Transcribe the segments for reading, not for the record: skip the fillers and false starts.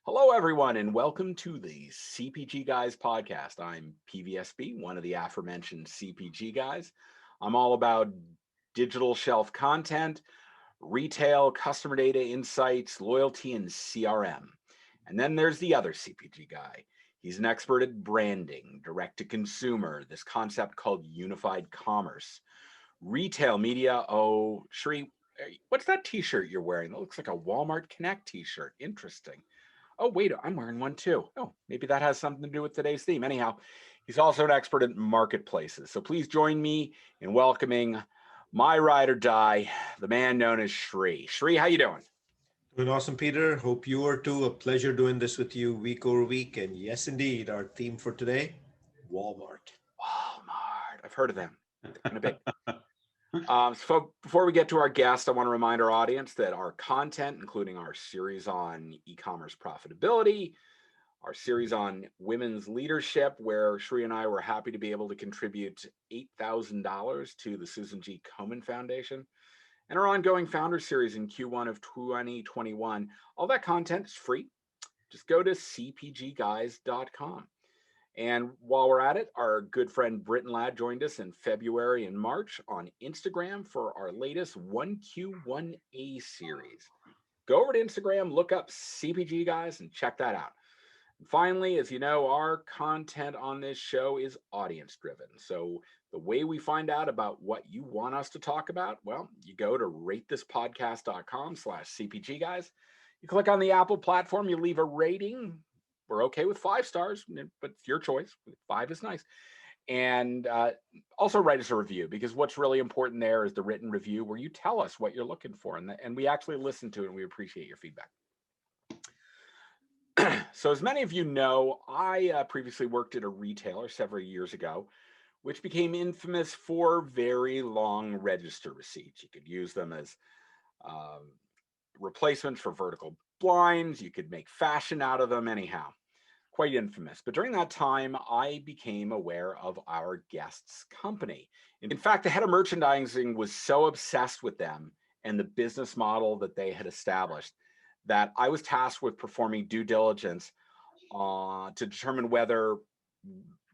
Hello, everyone, and welcome to the CPG Guys podcast. I'm PVSB, one of the aforementioned CPG guys. I'm all about digital shelf content, retail, customer data insights, loyalty, and CRM. And then there's the other CPG guy. He's an expert at branding, direct to consumer, this concept called unified commerce, retail media. Oh, Shri, what's that t-shirt you're wearing? That looks like a Walmart Connect t-shirt. Interesting. Oh, wait, I'm wearing one too. Oh, maybe that has something to do with today's theme. Anyhow, he's also an expert at marketplaces. So please join me in welcoming my ride or die, the man known as Shri. Shri, how you doing? Doing awesome, Peter. Hope you are too. A pleasure doing this with you week over week. And yes, indeed, our theme for today, Walmart. Walmart. I've heard of them. They're kind of big. So before we get to our guest, I want to remind our audience that our content, including our series on e-commerce profitability, our series on women's leadership, where Shri and I were happy to be able to contribute $8,000 to the Susan G. Komen Foundation, and our ongoing founder series in Q1 of 2021. All that content is free. Just go to cpgguys.com. And while we're at it, our good friend Britton Ladd joined us in February and March on Instagram for our latest 1Q1A series. Go over to Instagram, look up CPG Guys, and check that out. And finally, as you know, our content on this show is audience driven. So the way we find out about what you want us to talk about, well, you go to ratethispodcast.com/CPG Guys. You click on the Apple platform, you leave a rating. We're okay with 5 stars, but it's your choice. 5 is nice. And also write us a review, because what's really important there is the written review where you tell us what you're looking for. And we actually listen to it, and we appreciate your feedback. So as many of you know, I previously worked at a retailer several years ago, which became infamous for very long register receipts. You could use them as replacements for vertical blinds. You could make fashion out of them. Anyhow, quite infamous. But during that time, I became aware of our guest's company. In fact, the head of merchandising was so obsessed with them and the business model that they had established that I was tasked with performing due diligence to determine whether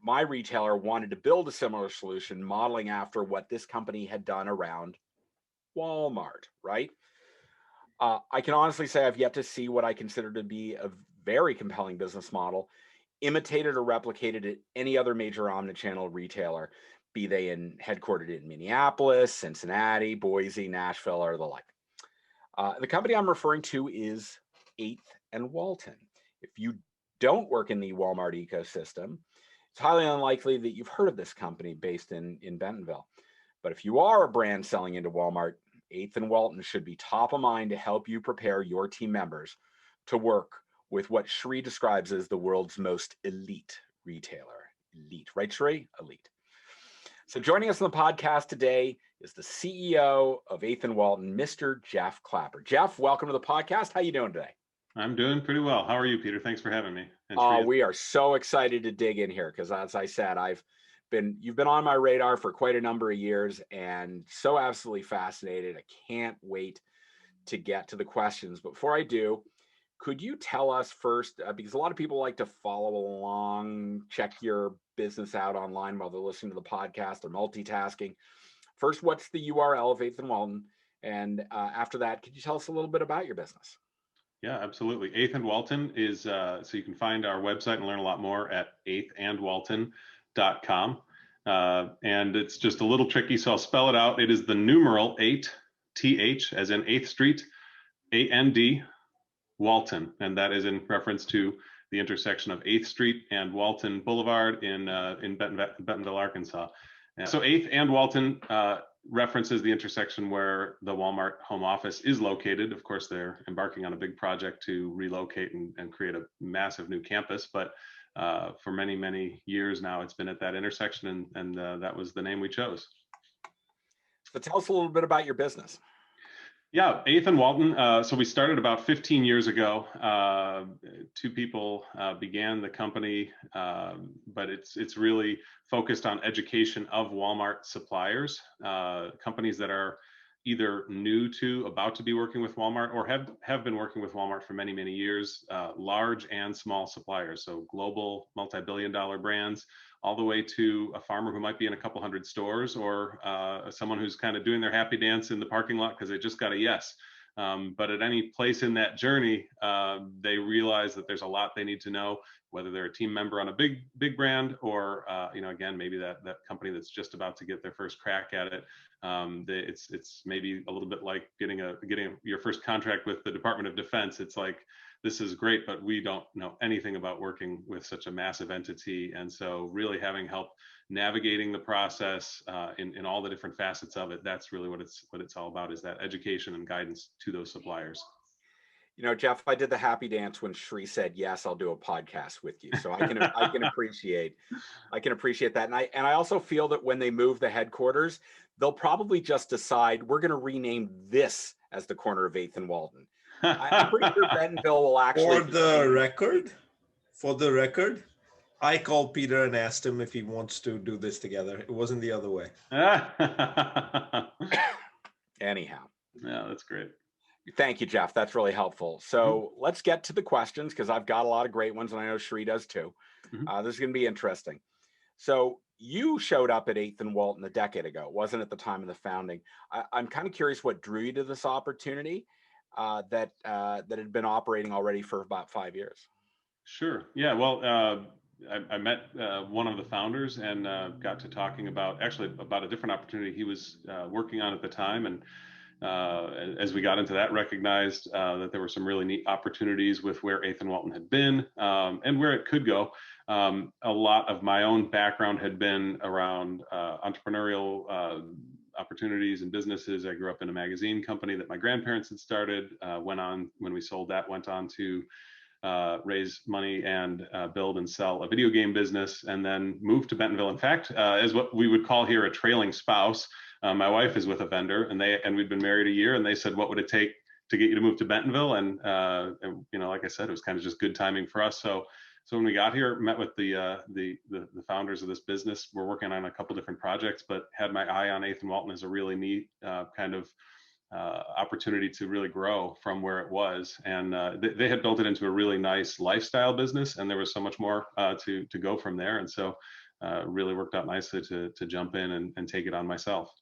my retailer wanted to build a similar solution, modeling after what this company had done around Walmart, right? I can honestly say I've yet to see what I consider to be a very compelling business model imitated or replicated at any other major omnichannel retailer, be they headquartered in Minneapolis, Cincinnati, Boise, Nashville, or the like. The company I'm referring to is 8th and Walton. If you don't work in the Walmart ecosystem, it's highly unlikely that you've heard of this company based in Bentonville. But if you are a brand selling into Walmart, 8th and Walton should be top of mind to help you prepare your team members to work with what Shri describes as the world's most elite retailer. Elite, right, Shri? Elite. So joining us on the podcast today is the CEO of 8th and Walton, Mr. Jeff Clapper. Jeff, welcome to the podcast. How you doing today? I'm doing pretty well. How are you, Peter? Thanks for having me. We are so excited to dig in here because, as I said, you've been on my radar for quite a number of years and so absolutely fascinated. I can't wait to get to the questions. But before I do, could you tell us first, because a lot of people like to follow along, check your business out online while they're listening to the podcast, they're multitasking. First, what's the URL of 8th and Walton? And after that, could you tell us a little bit about your business? Yeah, absolutely. 8th and Walton is, so you can find our website and learn a lot more at 8thandwalton.com. And it's just a little tricky, so I'll spell it out. It is the numeral 8, TH, as in 8th Street, AND, Walton. And that is in reference to the intersection of 8th Street and Walton Boulevard in Bentonville, Arkansas. And so 8th and Walton references the intersection where the Walmart home office is located. Of course, they're embarking on a big project to relocate and create a massive new campus. But for many, many years now, it's been at that intersection, and that was the name we chose. So tell us a little bit about your business. Yeah, 8th and Walton. So we started about 15 years ago. 2 people began the company, but it's really focused on education of Walmart suppliers, companies that are either new to, about to be working with Walmart, or have been working with Walmart for many, many years, large and small suppliers. So global multi-billion-dollar brands, all the way to a farmer who might be in a couple hundred stores, or someone who's kind of doing their happy dance in the parking lot because they just got a yes. But at any place in that journey, they realize that there's a lot they need to know, whether they're a team member on a big brand, or again, maybe that company that's just about to get their first crack at it. It's maybe a little bit like getting your first contract with the Department of Defense. It's like, this is great, but we don't know anything about working with such a massive entity. And so really having help navigating the process in all the different facets of it, that's really what it's all about, is that education and guidance to those suppliers. You know, Jeff, I did the happy dance when Shri said, yes, I'll do a podcast with you. So I can appreciate that. And I also feel that when they move the headquarters, they'll probably just decide, we're going to rename this as the corner of 8th and Walton. I'm pretty sure Bentonville will actually. For the record, I called Peter and asked him if he wants to do this together. It wasn't the other way. Anyhow. Yeah, that's great. Thank you, Jeff. That's really helpful. So let's get to the questions, because I've got a lot of great ones, and I know Shri does too. This is going to be interesting. So you showed up at 8th and Walton a decade ago. It wasn't at the time of the founding. I'm kind of curious what drew you to this opportunity that had been operating already for about 5 years. Sure. Yeah. Well, I met one of the founders and got to talking about a different opportunity he was working on at the time. And as we got into that, recognized that there were some really neat opportunities with where 8th and Walton had been and where it could go. A lot of my own background had been around entrepreneurial opportunities and businesses. I grew up in a magazine company that my grandparents had started, when we sold that, went on to raise money and build and sell a video game business, and then moved to Bentonville. In fact, as what we would call here a trailing spouse. My wife is with a vendor, and we'd been married a year, and they said, what would it take to get you to move to Bentonville? And like I said, it was kind of just good timing for us. So when we got here, met with the founders of this business. We're working on a couple different projects, but had my eye on 8th and Walton as a really neat kind of opportunity to really grow from where it was. And they had built it into a really nice lifestyle business, and there was so much more to go from there. And so really worked out nicely to jump in and take it on myself.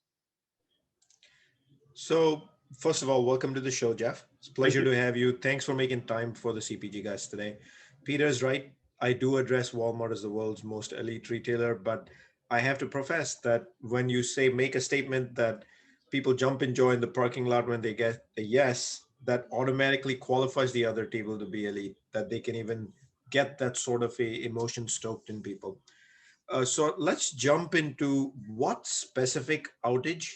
So first of all, welcome to the show, Jeff. It's a pleasure to have you. Thanks for making time for the CPG guys today. Peter's right. I do address Walmart as the world's most elite retailer, but I have to profess that when you say make a statement that people jump in joy in the parking lot when they get a yes, that automatically qualifies the other table to be elite, that they can even get that sort of a emotion stoked in people. So let's jump into what specific outage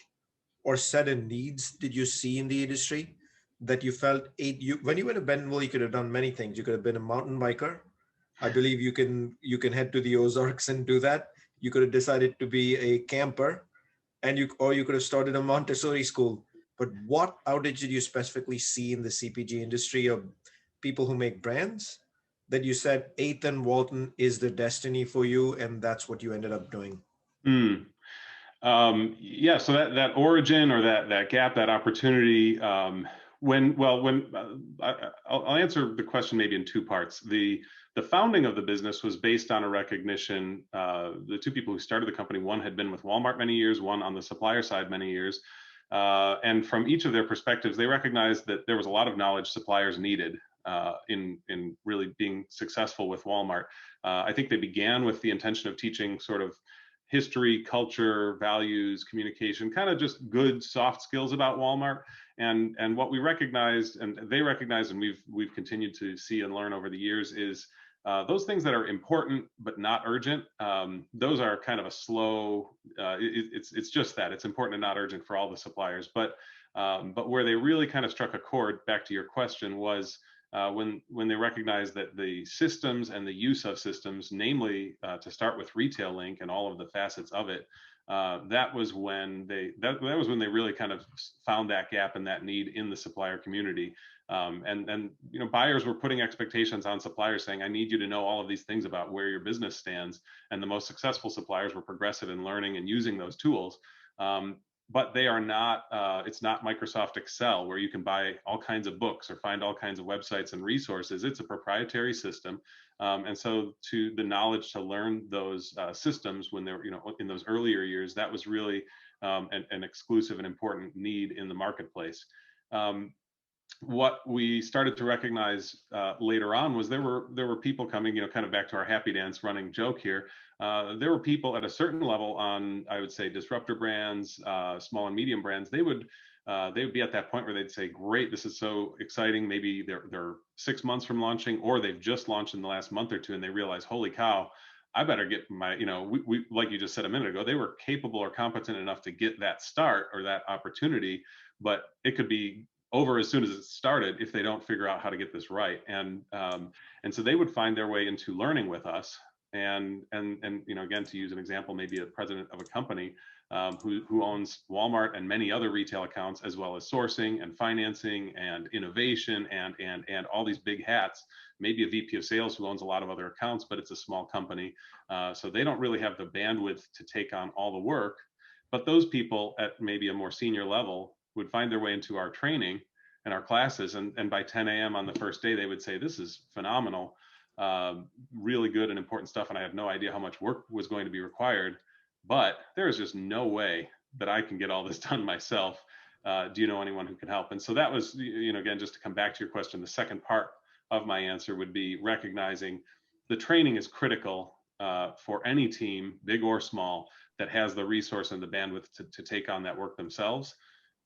or set of needs did you see in the industry that you felt when you went to Bentonville, you could have done many things. You could have been a mountain biker. I believe you can head to the Ozarks and do that. You could have decided to be a camper, or you could have started a Montessori school. But what outage did you specifically see in the CPG industry of people who make brands that you said 8th and Walton is the destiny for you, and that's what you ended up doing? So that origin, or that gap, that opportunity, I'll answer the question maybe in two parts. The founding of the business was based on a recognition. The two people who started the company, one had been with Walmart many years, one on the supplier side many years. And from each of their perspectives, they recognized that there was a lot of knowledge suppliers needed in really being successful with Walmart. I think they began with the intention of teaching sort of history, culture, values, communication, kind of just good soft skills about Walmart. And what we recognized, and they recognized, and we've continued to see and learn over the years, is those things that are important but not urgent, those are kind of a slow. It's just that it's important and not urgent for all the suppliers. But where they really kind of struck a chord, back to your question, was when they recognized that the systems and the use of systems, namely to start with Retail Link and all of the facets of it, that was when they really kind of found that gap and that need in the supplier community. And buyers were putting expectations on suppliers, saying, I need you to know all of these things about where your business stands. And the most successful suppliers were progressive in learning and using those tools. but they are not, it's not Microsoft Excel where you can buy all kinds of books or find all kinds of websites and resources. It's a proprietary system. And so to the knowledge to learn those systems when they're, in those earlier years, that was really an exclusive and important need in the marketplace. What we started to recognize later on was there were people coming, kind of back to our happy dance running joke here. There were people at a certain level on, I would say, disruptor brands, small and medium brands. They would be at that point where they'd say, "Great, this is so exciting." Maybe they're 6 months from launching, or they've just launched in the last month or two, and they realize, "Holy cow, I better get my," we like you just said a minute ago, they were capable or competent enough to get that start or that opportunity, but it could be over as soon as it started if they don't figure out how to get this right. And so they would find their way into learning with us. And again, to use an example, maybe a president of a company who owns Walmart and many other retail accounts, as well as sourcing and financing and innovation and all these big hats. Maybe a VP of sales who owns a lot of other accounts, but it's a small company, so they don't really have the bandwidth to take on all the work. But those people at maybe a more senior level would find their way into our training and our classes, and by 10 a.m. on the first day, they would say, "This is phenomenal, really good and important stuff, and I have no idea how much work was going to be required, but there is just no way that I can get all this done myself. Do you know anyone who can help?" And so that was, again, just to come back to your question, the second part of my answer would be recognizing the training is critical for any team, big or small, that has the resource and the bandwidth to take on that work themselves.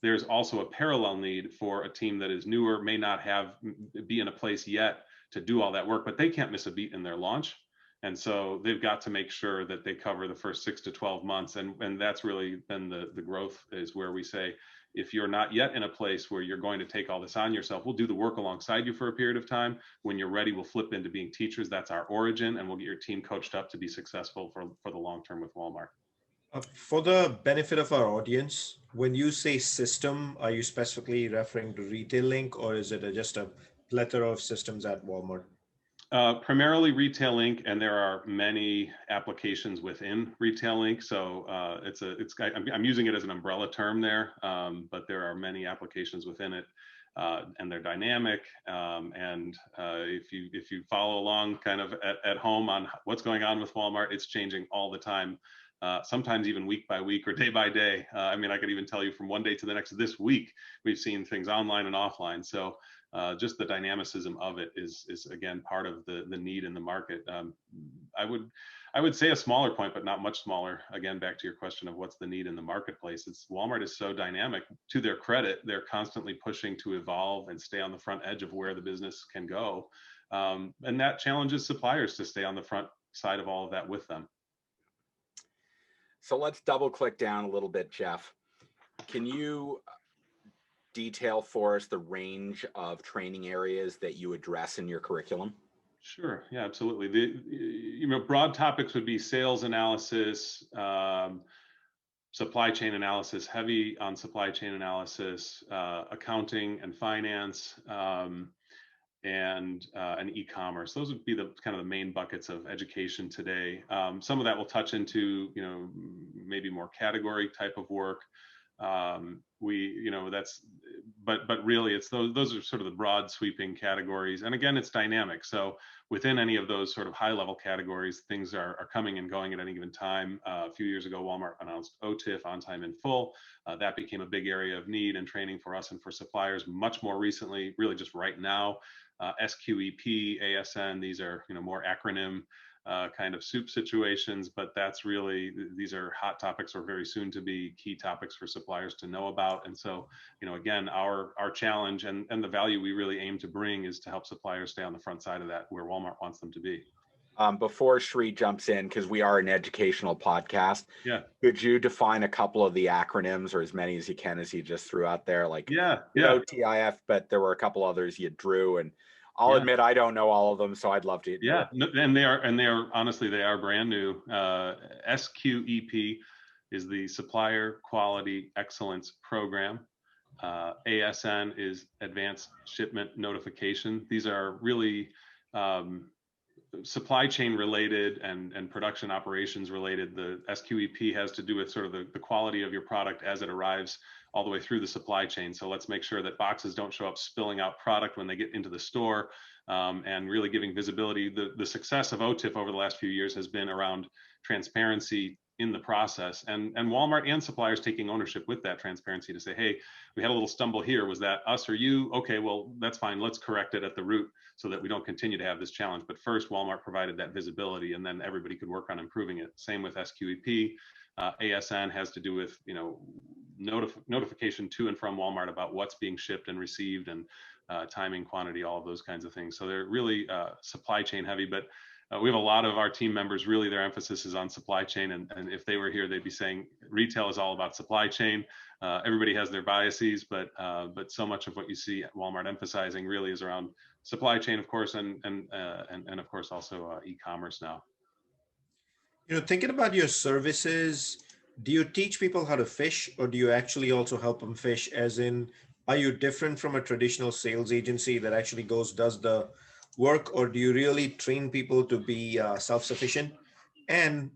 There's also a parallel need for a team that is newer, may not be in a place yet to do all that work, but they can't miss a beat in their launch. And so they've got to make sure that they cover the first 6 to 12 months. And that's really been the growth, is where we say, if you're not yet in a place where you're going to take all this on yourself, we'll do the work alongside you for a period of time. When you're ready, we'll flip into being teachers. That's our origin. And we'll get your team coached up to be successful for the long term with Walmart. For the benefit of our audience, when you say system, are you specifically referring to Retail Link, or is it just a plethora of systems at Walmart? Primarily Retail Link, and there are many applications within Retail Link. So I'm using it as an umbrella term there, but there are many applications within it, and they're dynamic. And if you follow along kind of at home on what's going on with Walmart, it's changing all the time. Sometimes even week by week or day by day. I could even tell you from one day to the next. This week, we've seen things online and offline. So just the dynamicism of it is again part of the need in the market. I would say a smaller point, but not much smaller. Again, back to your question of what's the need in the marketplace. Walmart is so dynamic. To their credit, they're constantly pushing to evolve and stay on the front edge of where the business can go, and that challenges suppliers to stay on the front side of all of that with them. So let's double click down a little bit, Jeff. Can you detail for us the range of training areas that you address in your curriculum? Sure. Yeah, absolutely. The broad topics would be sales analysis, supply chain analysis, heavy on supply chain analysis, accounting and finance, and e-commerce. Those would be the kind of the main buckets of education today. Some of that will touch into, maybe more category type of work. But really it's those are sort of the broad sweeping categories. And again, it's dynamic. So within any of those sort of high level categories, things are coming and going at any given time. A few years ago, Walmart announced OTIF, on time in full. That became a big area of need and training for us and for suppliers. Much more recently, really just right now, SQEP, ASN, these are more acronym kind of soup situations, but these are hot topics or very soon to be key topics for suppliers to know about. And so, again, our challenge and the value we really aim to bring is to help suppliers stay on the front side of that, where Walmart wants them to be. Before Sri jumps in, because we are an educational podcast, yeah, could you define a couple of the acronyms, or as many as you can, as you just threw out there, like OTIF, but there were a couple others you drew, and I'll admit I don't know all of them, so I'd love to. Yeah, and they are honestly, they are brand new. SQEP is the Supplier Quality Excellence Program. ASN is Advanced Shipment Notification. These are really supply chain related and production operations related. The SQEP has to do with sort of the quality of your product as it arrives all the way through the supply chain. So let's make sure that boxes don't show up spilling out product when they get into the store, and really giving visibility. The success of OTIF over the last few years has been around transparency in the process, and Walmart and suppliers taking ownership with that transparency to say, hey, we had a little stumble here. Was that us or you? Okay, well, that's fine. Let's correct it at the root so that we don't continue to have this challenge. But first, Walmart provided that visibility, and then everybody could work on improving it. Same with SQEP. ASN has to do with, notification to and from Walmart about what's being shipped and received, and timing, quantity, all of those kinds of things. So they're really supply chain heavy, but we have a lot of our team members, really their emphasis is on supply chain. And if they were here, they'd be saying retail is all about supply chain. Everybody has their biases, but so much of what you see at Walmart emphasizing really is around supply chain, of course, and of course also e-commerce now. Thinking about your services, do you teach people how to fish, or do you actually also help them fish? As in, are you different from a traditional sales agency that actually does the work, or do you really train people to be self-sufficient? And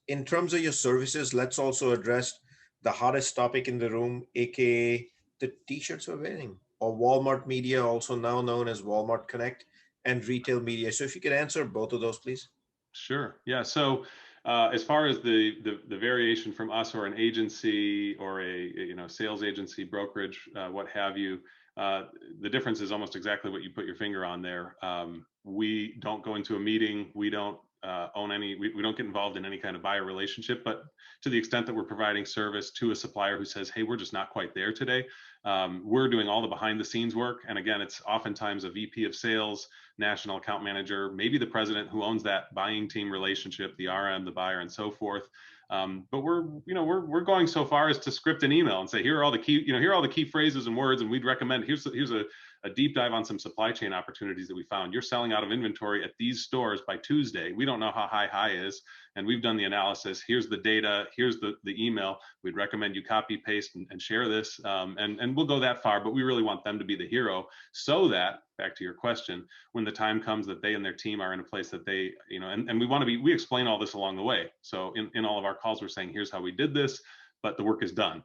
in terms of your services, let's also address the hottest topic in the room, aka the t-shirts we're wearing, or Walmart Media, also now known as Walmart Connect, and retail media. So if you could answer both of those, please. Sure. Yeah. So as far as the variation from us or an agency or a sales agency, brokerage, what have you, the difference is almost exactly what you put your finger on there. We don't go into a meeting. We don't own any. We don't get involved in any kind of buyer relationship. But to the extent that we're providing service to a supplier who says, "Hey, we're just not quite there today," we're doing all the behind the scenes work. And again, it's oftentimes a VP of sales, national account manager, maybe the president who owns that buying team relationship, the RM, the buyer, and so forth. But we're going so far as to script an email and say, here are all the key phrases and words, and we'd recommend here's a deep dive on some supply chain opportunities that we found. You're selling out of inventory at these stores by Tuesday. We don't know how high is, and we've done the analysis. Here's the data. Here's the email. We'd recommend you copy, paste, and share this. And we'll go that far, but we really want them to be the hero, so that, back to your question, when the time comes that they and their team are in a place that they, and we explain all this along the way. So in all of our calls, we're saying, here's how we did this, but the work is done.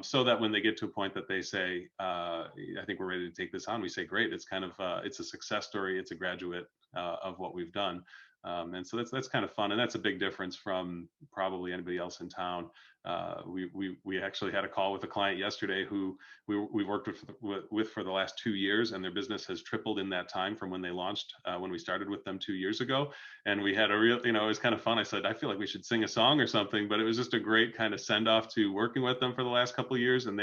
So that when they get to a point that they say, I think we're ready to take this on, we say, great, it's kind of, it's a success story, it's a graduate of what we've done. And so that's kind of fun. And that's a big difference from probably anybody else in town. We actually had a call with a client yesterday who we worked with for the last 2 years, and their business has tripled in that time from when they launched, when we started with them 2 years ago. And we had a real, it was kind of fun. I said, I feel like we should sing a song or something, but it was just a great kind of send off to working with them for the last couple of years. And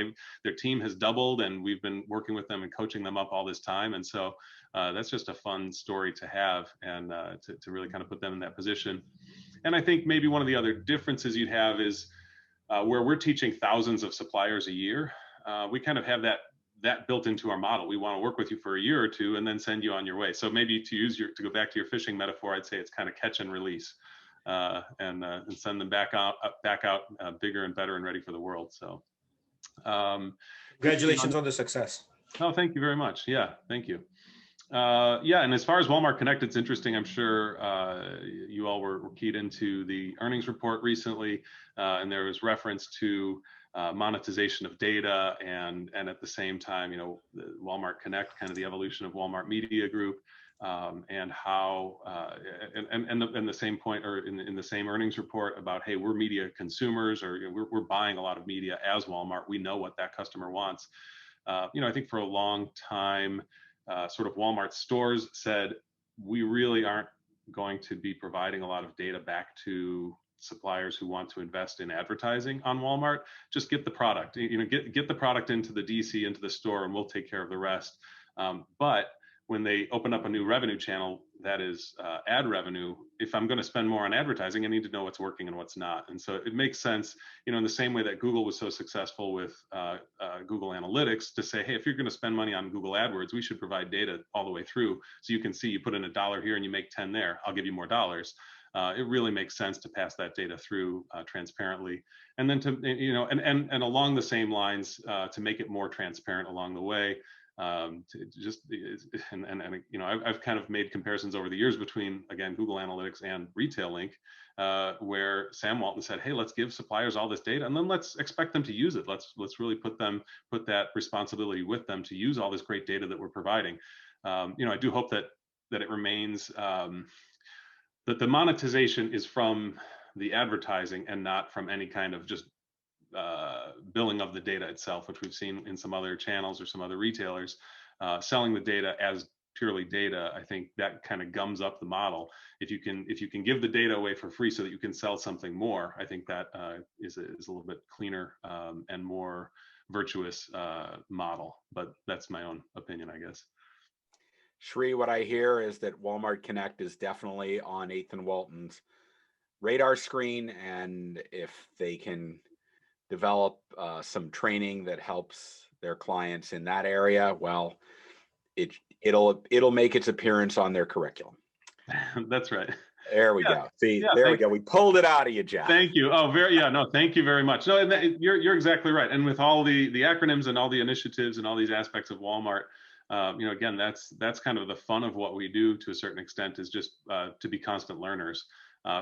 their team has doubled, and we've been working with them and coaching them up all this time. And so that's just a fun story to have, and to really kind of put them in that position. And I think maybe one of the other differences you'd have is where we're teaching thousands of suppliers a year, we kind of have that built into our model. We want to work with you for a year or two and then send you on your way. So maybe to go back to your fishing metaphor, I'd say it's kind of catch and release, and send them back out bigger and better and ready for the world. So congratulations on the success. Oh, thank you very much. Yeah, thank you. Yeah, and as far as Walmart Connect, it's interesting. I'm sure you all were keyed into the earnings report recently, and there was reference to monetization of data, and at the same time, the Walmart Connect, kind of the evolution of Walmart Media Group, and how and the same point, or in the same earnings report, about, hey, we're media consumers, or we're buying a lot of media as Walmart. We know what that customer wants. I think for a long time, sort of Walmart stores said, we really aren't going to be providing a lot of data back to suppliers who want to invest in advertising on Walmart. Just get the product, get the product into the DC, into the store, and we'll take care of the rest. But when they open up a new revenue channel, that is ad revenue, if I'm going to spend more on advertising, I need to know what's working and what's not. And so it makes sense, in the same way that Google was so successful with Google Analytics, to say, hey, if you're going to spend money on Google AdWords, we should provide data all the way through, so you can see you put in $1 here and you make 10 there. I'll give you more dollars. It really makes sense to pass that data through transparently, and then to and along the same lines, to make it more transparent along the way. to just, and you know, I've kind of made comparisons over the years between, again, Google Analytics and Retail Link, where Sam Walton said, hey, let's give suppliers all this data and then let's expect them to use it. Let's really put that responsibility with them to use all this great data that we're providing. You know, I do hope that it remains, that the monetization is from the advertising and not from any kind of just billing of the data itself, which we've seen in some other channels or some other retailers selling the data as purely data. I think that kind of gums up the model. If you can give the data away for free so that you can sell something more, I think that is a little bit cleaner and more virtuous model. But that's my own opinion, I guess. Shri, what I hear is that Walmart Connect is definitely on 8th and Walton's radar screen, and if they can develop some training that helps their clients in that area, well, it'll make its appearance on their curriculum. That's right. There we go. See, there we go. We pulled it out of you, Jeff. Thank you. Oh, no, thank you very much. No, you're exactly right. And with all the acronyms and all the initiatives and all these aspects of Walmart, you know, again, that's kind of the fun of what we do to a certain extent, is just to be constant learners,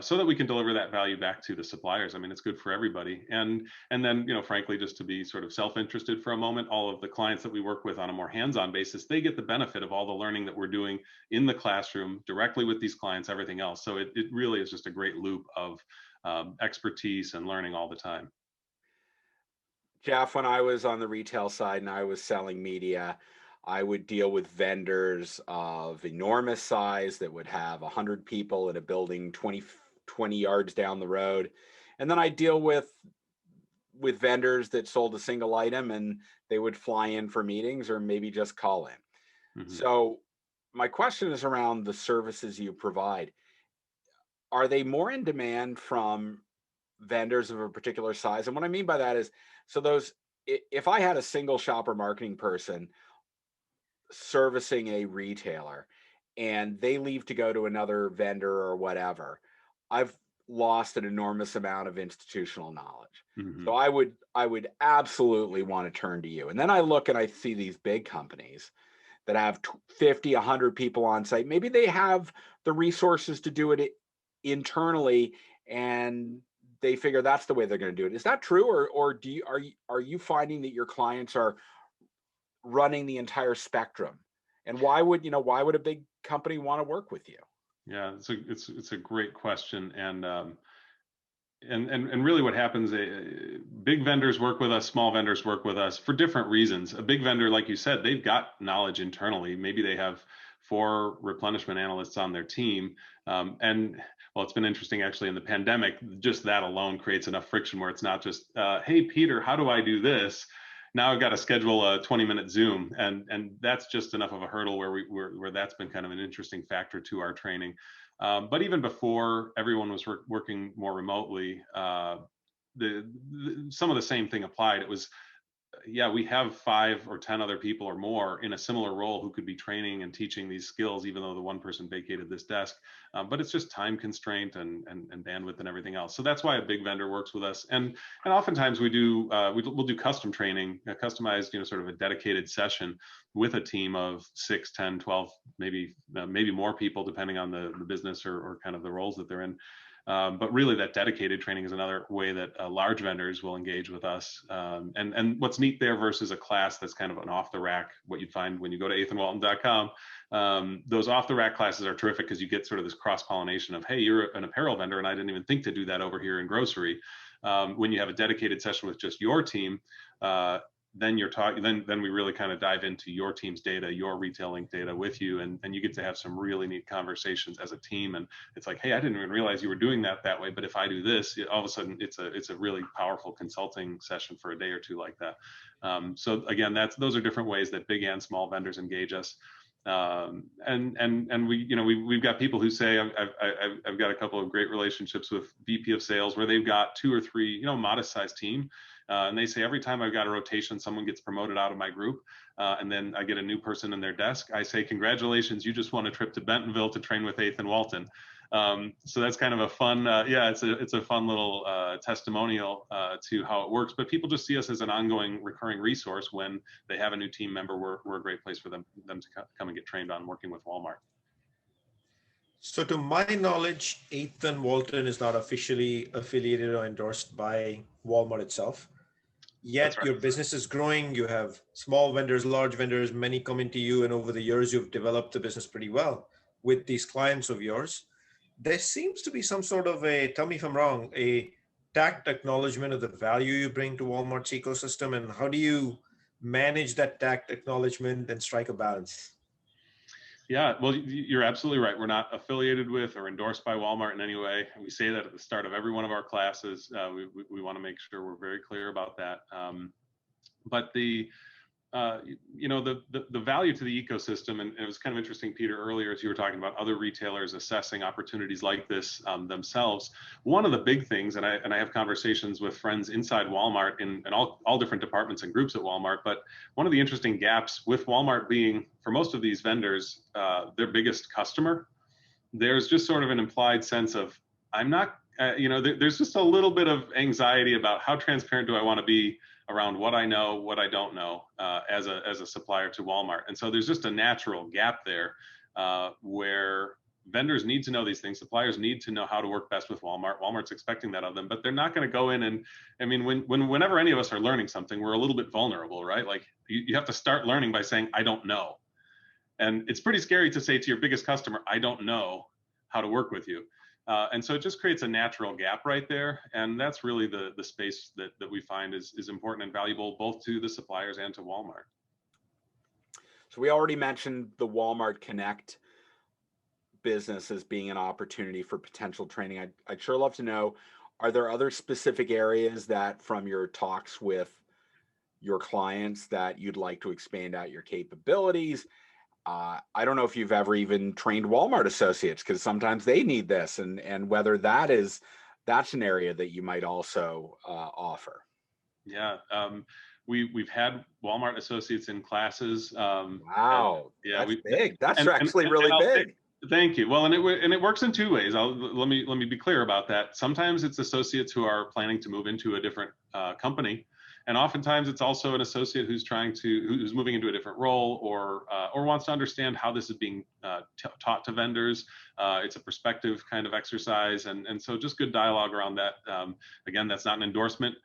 so that we can deliver that value back to the suppliers. I mean, it's good for everybody. And then, you know, frankly, just to be sort of self-interested for a moment, all of the clients that we work with on a more hands-on basis, they get the benefit of all the learning that we're doing in the classroom directly with these clients, everything else. So it really is just a great loop of expertise and learning all the time. Jeff, when I was on the retail side and I was selling media, I would deal with vendors of enormous size that would have 100 people in a building 20 yards down the road. And then I deal with vendors that sold a single item and they would fly in for meetings or maybe just call in. Mm-hmm. So my question is around the services you provide. Are they more in demand from vendors of a particular size? And what I mean by that is, so if I had a single shopper marketing person servicing a retailer and they leave to go to another vendor or whatever, I've lost an enormous amount of institutional knowledge. Mm-hmm. So I would absolutely want to turn to you. And then I look and I see these big companies that have 50, 100 people on site. Maybe they have the resources to do it internally and they figure that's the way they're going to do it. Is that true? Or are you finding that your clients are running the entire spectrum? And why would a big company want to work with you? Yeah, it's a great question, and really what happens, big vendors work with us, small vendors work with us for different reasons. A big vendor, like you said, they've got knowledge internally. Maybe they have 4 replenishment analysts on their team, and well, it's been interesting actually in the pandemic. Just that alone creates enough friction where it's not just, hey Peter, how do I do this? Now I've got to schedule a 20-minute Zoom, and that's just enough of a hurdle where that's been kind of an interesting factor to our training. But even before everyone was working more remotely, some of the same thing applied. It was, yeah, we have 5 or 10 other people or more in a similar role who could be training and teaching these skills, even though the one person vacated this desk. But it's just time constraint and bandwidth and everything else. So that's why a big vendor works with us. And oftentimes we'll do custom training, customized, you know, sort of a dedicated session with a team of 6, 10, 12, maybe more people, depending on the business or kind of the roles that they're in. But really that dedicated training is another way that large vendors will engage with us. And what's neat there versus a class that's kind of an off the rack, what you'd find when you go to 8thandwalton.com, those off the rack classes are terrific because you get sort of this cross pollination of, hey, you're an apparel vendor and I didn't even think to do that over here in grocery. When you have a dedicated session with just your team, then you're talking, then we really kind of dive into your team's data, your Retail Link data with you, and you get to have some really neat conversations as a team. And it's like, hey, I didn't even realize you were doing that way, but if I do this, all of a sudden it's a really powerful consulting session for a day or two like that. So again, those are different ways that big and small vendors engage us. And we've got people who say, I've got a couple of great relationships with VP of sales where they've got 2 or 3, modest sized team. And they say every time I've got a rotation, someone gets promoted out of my group, and then I get a new person in their desk. I say, congratulations, you just won a trip to Bentonville to train with 8th and Walton. So that's kind of a fun, yeah, it's a fun little testimonial to how it works. But people just see us as an ongoing, recurring resource. When they have a new team member, we're a great place for them to come and get trained on working with Walmart. So to my knowledge, 8th and Walton is not officially affiliated or endorsed by Walmart itself. Yet your business is growing. You have small vendors, large vendors, many coming to you. And over the years, you've developed the business pretty well with these clients of yours. There seems to be some sort of a, tell me if I'm wrong, a tact acknowledgement of the value you bring to Walmart's ecosystem. And how do you manage that tact acknowledgement and strike a balance? Yeah, well, you're absolutely right. We're not affiliated with or endorsed by Walmart in any way. We say that at the start of every one of our classes. We want to make sure we're very clear about that. But the value to the ecosystem, and it was kind of interesting, Peter, earlier as you were talking about other retailers assessing opportunities like this themselves. One of the big things, and I have conversations with friends inside Walmart in all different departments and groups at Walmart, but one of the interesting gaps with Walmart being, for most of these vendors, their biggest customer, there's just sort of an implied sense of, I'm not, there's just a little bit of anxiety about how transparent do I want to be around what I know, what I don't know, as a supplier to Walmart. And so there's just a natural gap there where vendors need to know these things. Suppliers need to know how to work best with Walmart. Walmart's expecting that of them, but they're not going to go in and, I mean, whenever any of us are learning something, we're a little bit vulnerable, right? Like you have to start learning by saying, I don't know. And it's pretty scary to say to your biggest customer, I don't know how to work with you. And so it just creates a natural gap right there. And that's really the space that we find is important and valuable both to the suppliers and to Walmart. So we already mentioned the Walmart Connect business as being an opportunity for potential training. I'd sure love to know, are there other specific areas that from your talks with your clients that you'd like to expand out your capabilities? I don't know if you've ever even trained Walmart associates, because sometimes they need this, and whether that's an area that you might also offer. Yeah, we've had Walmart associates in classes. Wow, yeah, that's big. That's actually really big. Thank you. Well, and it works in two ways. Let me be clear about that. Sometimes it's associates who are planning to move into a different company. And oftentimes it's also an associate who's who's moving into a different role or wants to understand how this is being taught to vendors. It's a perspective kind of exercise. And so just good dialogue around that. Again, that's not an endorsement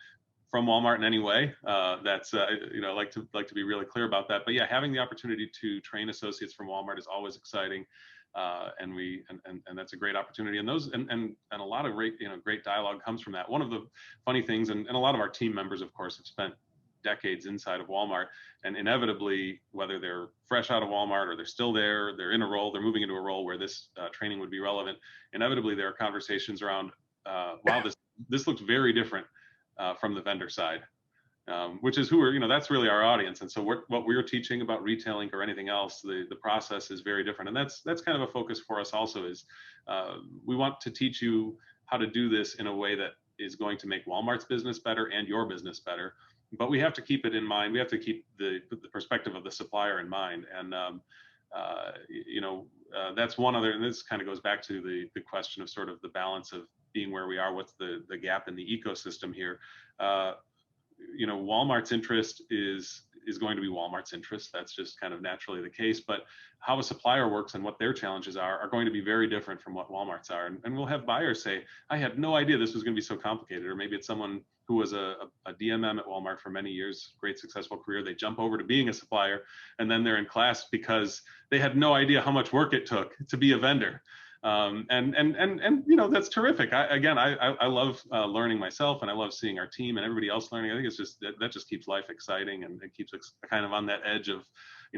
from Walmart in any way. That's like to be really clear about that. But yeah, having the opportunity to train associates from Walmart is always exciting. And that's a great opportunity, and a lot of great dialogue comes from that. One of the funny things, and a lot of our team members, of course, have spent decades inside of Walmart, and inevitably, whether they're fresh out of Walmart or they're still there, they're in a role, they're moving into a role where this training would be relevant. Inevitably, there are conversations around, wow, this looks very different from the vendor side. Which is that's really our audience. And so what we're teaching about retailing or anything else, the process is very different. And that's kind of a focus for us also is we want to teach you how to do this in a way that is going to make Walmart's business better and your business better. But we have to keep it in mind. We have to keep the perspective of the supplier in mind. And, that's one other, and this kind of goes back to the question of sort of the balance of being where we are, what's the gap in the ecosystem here. Walmart's interest is going to be Walmart's interest. That's just kind of naturally the case. But how a supplier works and what their challenges are going to be very different from what Walmart's are. And we'll have buyers say, I had no idea this was going to be so complicated. Or maybe it's someone who was a DMM at Walmart for many years, great successful career. They jump over to being a supplier, and then they're in class because they had no idea how much work it took to be a vendor. That's terrific. I love learning myself, and I love seeing our team and everybody else learning. I think it's just that just keeps life exciting, and it keeps us kind of on that edge of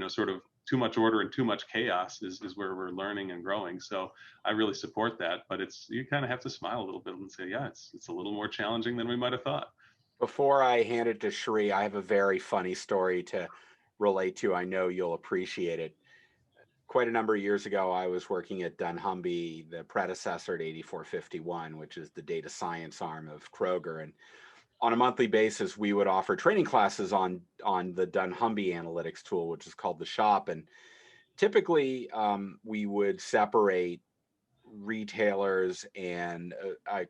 sort of too much order and too much chaos is where we're learning and growing. So I really support that, but you kind of have to smile a little bit and say, yeah, it's a little more challenging than we might have thought. Before I hand it to Sri, I have a very funny story to relate to. I know you'll appreciate it. Quite a number of years ago, I was working at dunnhumby, the predecessor to 8451, which is the data science arm of Kroger. And on a monthly basis, we would offer training classes on the dunnhumby analytics tool, which is called the Shop. And typically, we would separate retailers and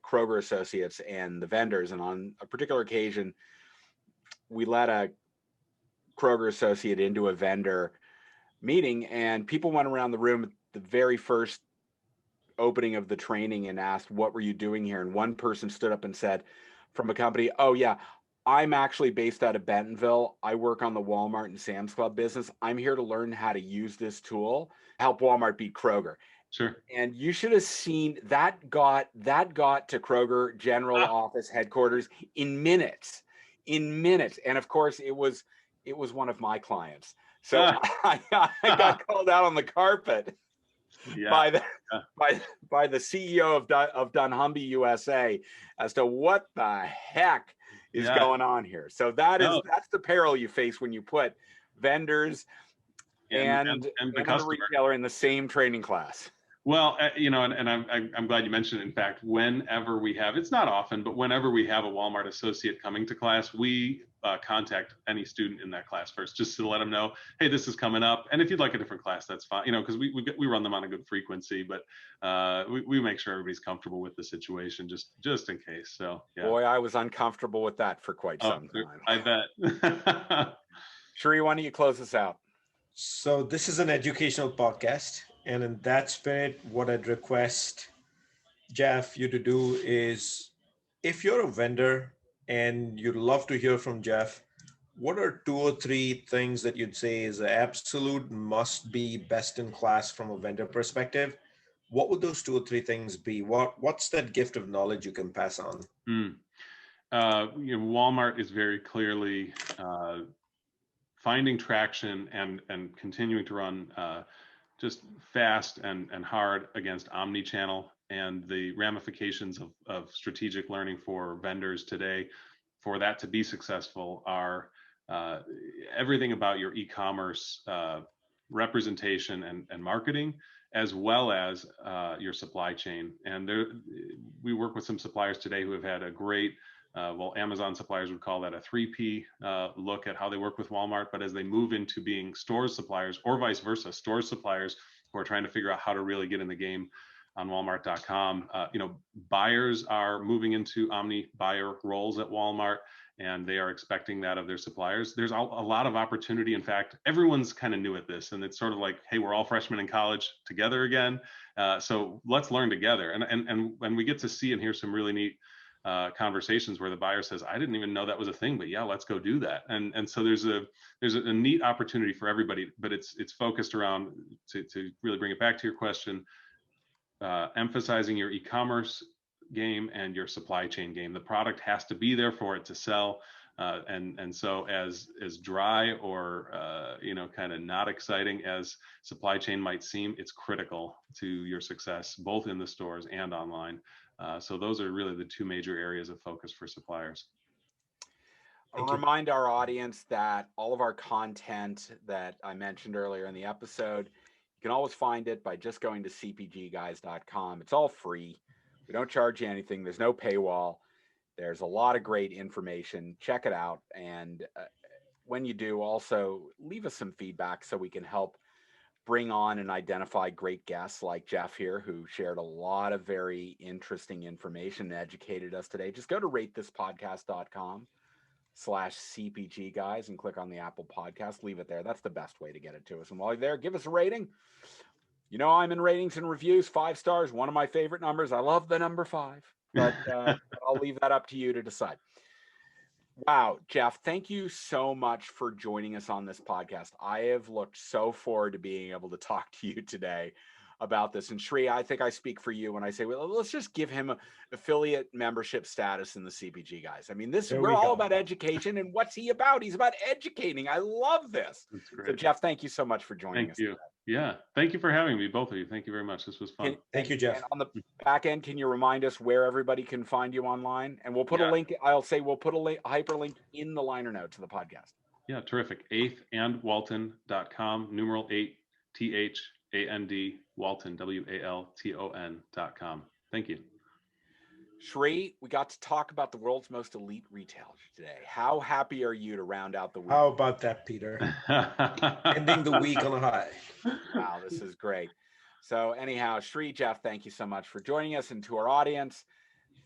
Kroger associates and the vendors. And on a particular occasion, we let a Kroger associate into a vendor meeting, and people went around the room at the very first opening of the training and asked, "What were you doing here?" And one person stood up and said, from a company, "Oh yeah, I'm actually based out of Bentonville. I work on the Walmart and Sam's Club business. I'm here to learn how to use this tool, help Walmart beat Kroger." Sure. And you should have seen that got to Kroger general office headquarters in minutes. And of course, it was one of my clients. So I got called out on the carpet by the CEO of dunnhumby USA as to what the heck is going on here. So that's the peril you face when you put vendors and the retailer in the same training class. Well, and I'm glad you mentioned it. In fact, whenever we have, it's not often, but whenever we have a Walmart associate coming to class, we contact any student in that class first, just to let them know, hey, this is coming up. And if you'd like a different class, that's fine, because we run them on a good frequency, but we make sure everybody's comfortable with the situation, just in case. So yeah. Boy, I was uncomfortable with that for quite some time. I bet. Sheree, why don't you close us out? So this is an educational podcast. And in that spirit, what I'd request, Jeff, you to do is, if you're a vendor and you'd love to hear from Jeff, what are 2 or 3 things that you'd say is an absolute must be best in class from a vendor perspective? What would those 2 or 3 things be? What's that gift of knowledge you can pass on? Walmart is very clearly finding traction and continuing to run just fast and hard against omnichannel, and the ramifications of strategic learning for vendors today for that to be successful are everything about your e-commerce representation and marketing, as well as your supply chain. And we work with some suppliers today who have had a great Amazon suppliers would call that a 3P look at how they work with Walmart. But as they move into being stores suppliers, or vice versa, stores suppliers who are trying to figure out how to really get in the game on Walmart.com, buyers are moving into omni buyer roles at Walmart, and they are expecting that of their suppliers. There's a lot of opportunity. In fact, everyone's kind of new at this, and it's sort of like, hey, we're all freshmen in college together again. So let's learn together. And we get to see and hear some really neat conversations where the buyer says, I didn't even know that was a thing, but yeah, let's go do that. And so there's a neat opportunity for everybody, but it's focused around, to really bring it back to your question, emphasizing your e-commerce game and your supply chain game. The product has to be there for it to sell. And so as dry or kind of not exciting as supply chain might seem, it's critical to your success, both in the stores and online. So those are really the 2 major areas of focus for suppliers. I'll remind our audience that all of our content that I mentioned earlier in the episode, you can always find it by just going to cpgguys.com. It's all free. We don't charge you anything. There's no paywall. There's a lot of great information. Check it out. And when you do, also leave us some feedback so we can help bring on and identify great guests like Jeff here, who shared a lot of very interesting information and educated us today. Just go to ratethispodcast.com/CPG guys and click on the Apple Podcast. Leave it there. That's the best way to get it to us. And while you're there, give us a rating. I'm in ratings and reviews, 5 stars, one of my favorite numbers. I love the number 5, but I'll leave that up to you to decide. Wow, Jeff, thank you so much for joining us on this podcast. I have looked so forward to being able to talk to you today about this. And Sri, I think I speak for you when I say, well, let's just give him affiliate membership status in the CPG guys. I mean, we're all about education, and what's he about? He's about educating. I love this. So Jeff, thank you so much for joining us. Thank you. Yeah. Thank you for having me, both of you. Thank you very much. This was fun. Thank you, Jeff. And on the back end, can you remind us where everybody can find you online? And we'll put a link. We'll put a hyperlink in the liner notes of the podcast. Yeah, terrific. 8thandwalton.com, numeral 8, THAND, Walton, WALTON.com. Thank you. Sri, we got to talk about the world's most elite retailers today. How happy are you to round out the week? How about that, Peter? Ending the week on a high. Wow, this is great. So anyhow, Sri, Jeff, thank you so much for joining us, and to our audience,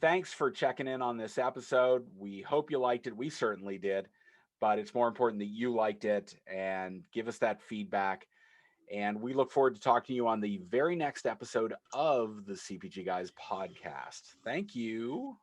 thanks for checking in on this episode. We hope you liked it. We certainly did, but it's more important that you liked it and give us that feedback. And we look forward to talking to you on the very next episode of the CPG Guys podcast. Thank you.